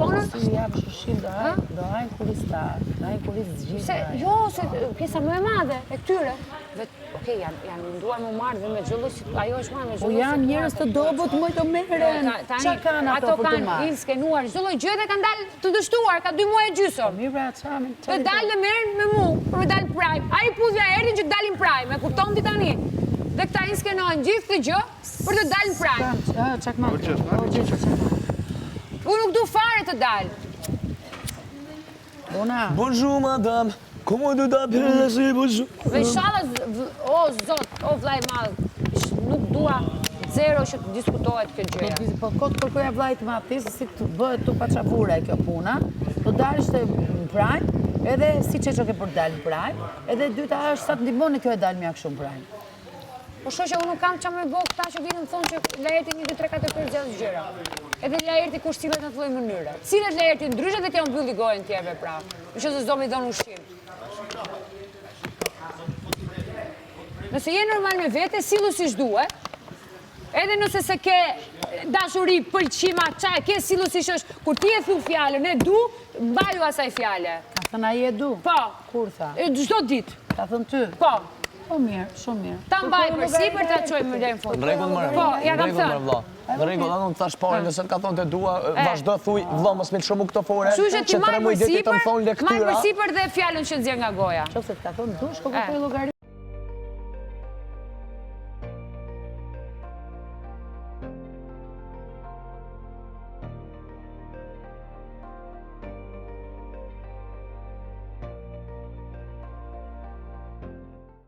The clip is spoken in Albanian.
punën? Si japë shushim, do hajnë kuristar, do hajnë kuris zgjithë. Jo, se pjesa më e madhe e këtyre. Okej, janë munduar më marrë dhe me gjëllësit, ajo është marrë me gjëllësit. Po janë njerëz të dobut më të meren. Qa kanë ato për të kanë marrë? il skenuar, çdo lloj gjë dhe kanë dalë të dështuar, ka 2 muaj e gjysmë. Mirë, çamin. Të dalë dhe merren me mu, për me dalë prime. Ai pudhja erdhin që të dalin prime, e kupton ti tani? Dhe këta i skenojnë gjithë këtë gjë për të dalë prime. Unë nuk du fare të dalë. Bonjour, madame. Comment tu t'appelles, bonjour? Dhe inshallah, o zot, o vllai madh, nuk dua zero që të diskutohet kjo gjëja. Po kot kërkoja vllajt më atë, si të bëhet tu paçavure kjo puna, do dalësh te prime, edhe siç e çoke për dalë prime, edhe dyta është sa të ndihmon kjo e dalë mjak shumë prime. Po shoqë unë nuk kam çfarë më bëj këta që vinë më thonë që Laerti 1 2 3 4 5 6 gjëra. Edhe Laerti kur sillet në atë lloj mënyre. Sillet Laerti ndryshe dhe t'ja mbylli gojën tjerëve pra. Nëse s'do më dhon ushqim. Nëse je normal me vete, sillu siç duhet. Edhe nëse se ke dashuri, pëlqima, çaj, ke sillu siç është. Kur ti e thu fjalën e du, mbaju asaj fjale. Ka thënë ai e du? Po. Kur tha? Çdo ditë. Ka thënë ty? Po. Po mirë, shumë mirë. Ta mbaj për sipër ta çojmë në fund. Në rregull, më. Po, ja kam thënë. Në rregull, unë thash parë, nëse ka thonë të dua, vazhdo thuj, vëlla mos më shumë këto fore. Kështu që ti marr për sipër, të më thonë lektyra. marr për sipër dhe fjalën që nxjerr nga goja. Nëse ka thonë du, shko kuptoj llogari.